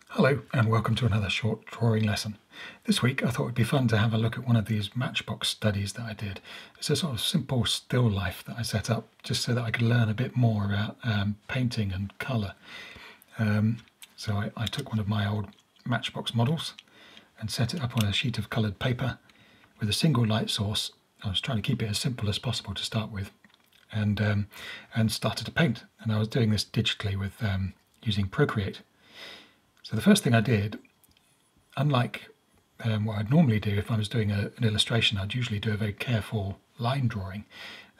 Hello and welcome to another short drawing lesson. This week I thought it'd be fun to have a look at one of these Matchbox studies that I did. It's a sort of simple still life that I set up just so that I could learn a bit more about painting and colour. So I took one of my old Matchbox models and set it up on a sheet of coloured paper with a single light source. I was trying to keep it as simple as possible to start with, and started to paint. And I was doing this digitally with using Procreate. So the first thing I did, unlike what I'd normally do if I was doing an illustration, I'd usually do a very careful line drawing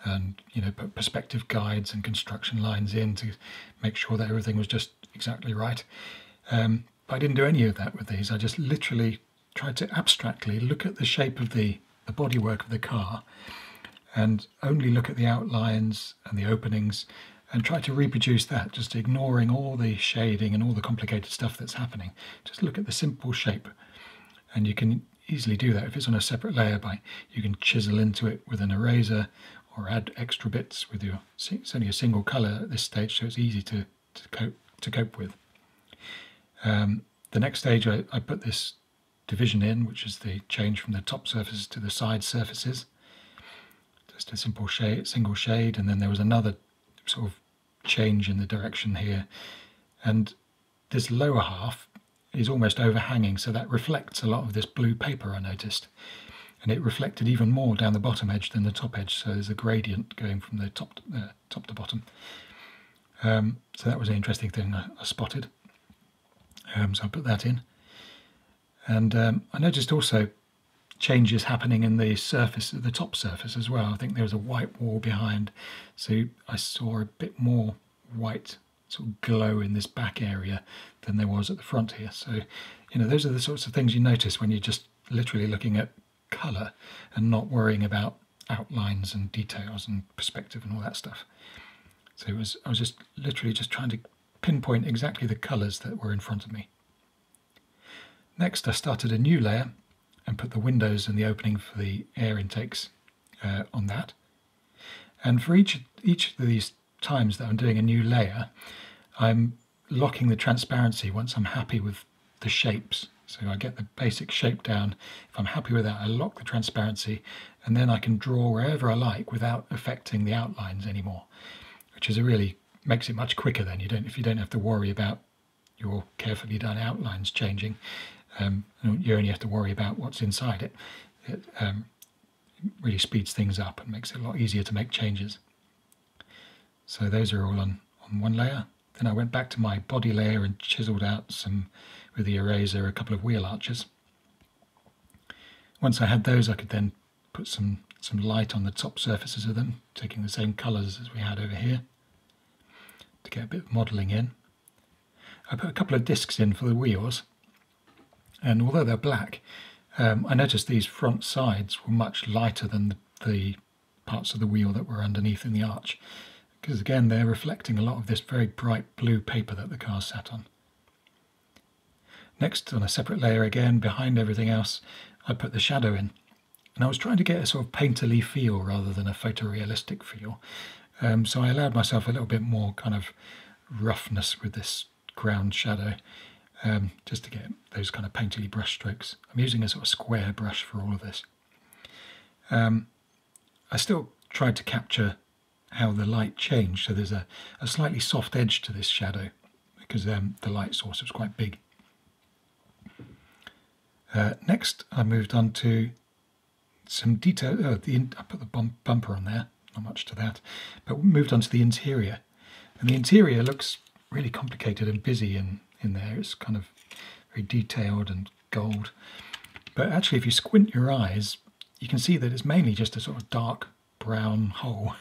and put perspective guides and construction lines in to make sure that everything was just exactly right. But I didn't do any of that with these. I just literally tried to abstractly look at the shape of the bodywork of the car and only look at the outlines and the openings and try to reproduce that, just ignoring all the shading and all the complicated stuff that's happening. Just look at the simple shape, and you can easily do that if it's on a separate layer. You can chisel into it with an eraser or add extra bits with your. It's only a single colour at this stage, so it's easy to cope with. The next stage, I put this division in, which is the change from the top surfaces to the side surfaces. Just a simple single shade, and then there was another sort of change in the direction here, and this lower half is almost overhanging, so that reflects a lot of this blue paper I noticed, and it reflected even more down the bottom edge than the top edge, so there's a gradient going from the top to bottom. So that was an interesting thing I spotted. So I put that in, and I noticed also changes happening in the surface, the top surface as well. I think there was a white wall behind, so I saw a bit more white sort of glow in this back area than there was at the front here. So, those are the sorts of things you notice when you're just literally looking at colour and not worrying about outlines and details and perspective and all that stuff. So I was just literally just trying to pinpoint exactly the colours that were in front of me. Next, I started a new layer and put the windows and the opening for the air intakes on that. And for each of these times that I'm doing a new layer, I'm locking the transparency once I'm happy with the shapes. So I get the basic shape down. If I'm happy with that, I lock the transparency, and then I can draw wherever I like without affecting the outlines anymore, which is really makes it much quicker then. If you don't have to worry about your carefully done outlines changing. You only have to worry about what's inside it. It really speeds things up and makes it a lot easier to make changes. So those are all on one layer. Then I went back to my body layer and chiseled out with the eraser, a couple of wheel arches. Once I had those, I could then put some light on the top surfaces of them, taking the same colours as we had over here to get a bit of modelling in. I put a couple of discs in for the wheels. And although they're black, I noticed these front sides were much lighter than the parts of the wheel that were underneath in the arch, because again they're reflecting a lot of this very bright blue paper that the car sat on. Next, on a separate layer again, behind everything else, I put the shadow in. And I was trying to get a sort of painterly feel rather than a photorealistic feel. So I allowed myself a little bit more kind of roughness with this ground shadow. Just to get those kind of painterly brush strokes. I'm using a sort of square brush for all of this. I still tried to capture how the light changed, so there's a slightly soft edge to this shadow because the light source was quite big. Next I moved on to some detail. I put the bumper on there, not much to that, but we moved on to the interior. And the interior looks really complicated and busy in there. It's kind of very detailed and gold, but actually if you squint your eyes you can see that it's mainly just a sort of dark brown hole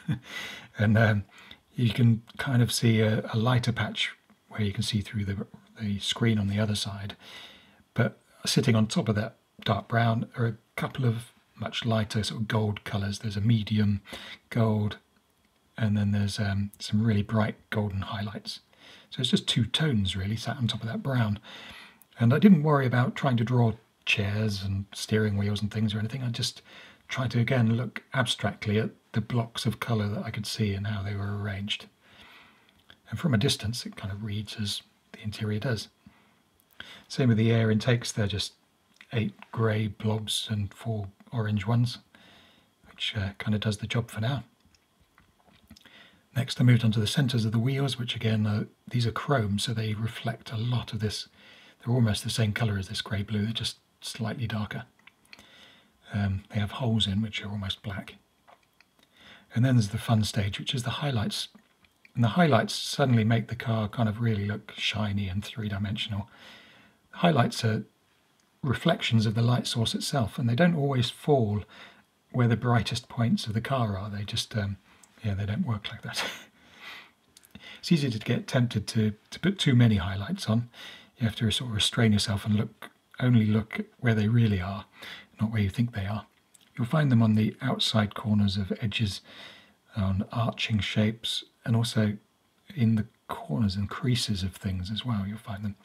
and you can kind of see a lighter patch where you can see through the screen on the other side, but sitting on top of that dark brown are a couple of much lighter sort of gold colours. There's a medium gold, and then there's some really bright golden highlights. So it's just two tones really sat on top of that brown. And I didn't worry about trying to draw chairs and steering wheels and things or anything. I just tried to again look abstractly at the blocks of colour that I could see and how they were arranged. And from a distance it kind of reads as the interior does. Same with the air intakes, they're just 8 grey blobs and 4 orange ones, which kind of does the job for now. Next I moved on to the centres of the wheels, which again, these are chrome, so they reflect a lot of this. They're almost the same colour as this grey blue, they're just slightly darker. They have holes in which are almost black. And then there's the fun stage, which is the highlights. And the highlights suddenly make the car kind of really look shiny and three-dimensional. Highlights are reflections of the light source itself, and they don't always fall where the brightest points of the car are. They just, yeah, they don't work like that. It's easy to get tempted to put too many highlights on. You have to sort of restrain yourself and only look where they really are, not where you think they are. You'll find them on the outside corners of edges, on arching shapes, and also in the corners and creases of things as well. You'll find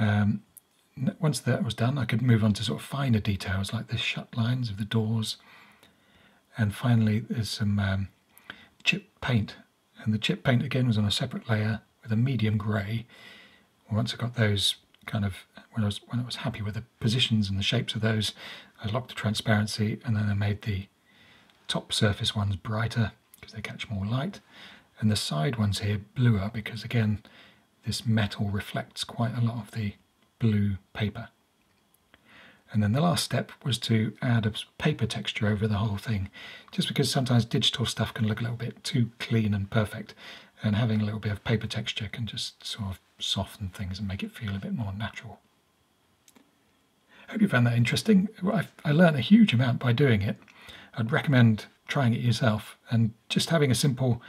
them. Once that was done, I could move on to sort of finer details like the shut lines of the doors. And finally, there's some chip paint. And the chip paint again was on a separate layer with a medium grey. Once I got those kind of, when I was happy with the positions and the shapes of those, I locked the transparency, and then I made the top surface ones brighter because they catch more light, and the side ones here bluer because again this metal reflects quite a lot of the blue paper. And then the last step was to add a paper texture over the whole thing, just because sometimes digital stuff can look a little bit too clean and perfect, and having a little bit of paper texture can just sort of soften things and make it feel a bit more natural. I hope you found that interesting. I learned a huge amount by doing it. I'd recommend trying it yourself, and just having a single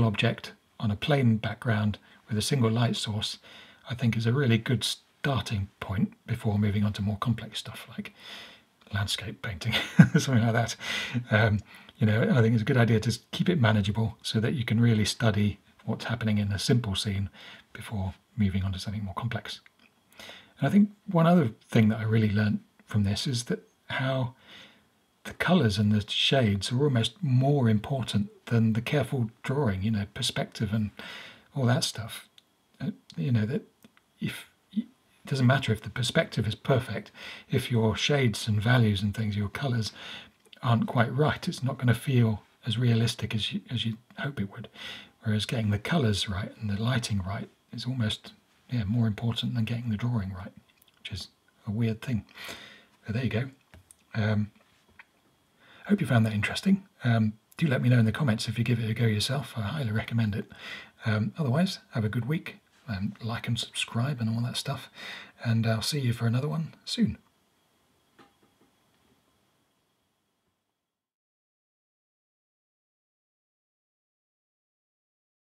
object on a plain background with a single light source, I think is a really good starting point before moving on to more complex stuff like landscape painting, something like that. You know, I think it's a good idea to keep it manageable so that you can really study what's happening in a simple scene before moving on to something more complex. And I think one other thing that I really learned from this is that how the colours and the shades are almost more important than the careful drawing, you know, perspective and all that stuff. You know, that if it doesn't matter if the perspective is perfect, if your shades and values and things, your colours aren't quite right, it's not going to feel as realistic as you hope it would. Whereas getting the colours right and the lighting right is almost more important than getting the drawing right, which is a weird thing. But there you go. Hope you found that interesting. Do let me know in the comments if you give it a go yourself. I highly recommend it. Otherwise, have a good week. Like and subscribe and all that stuff. And I'll see you for another one soon.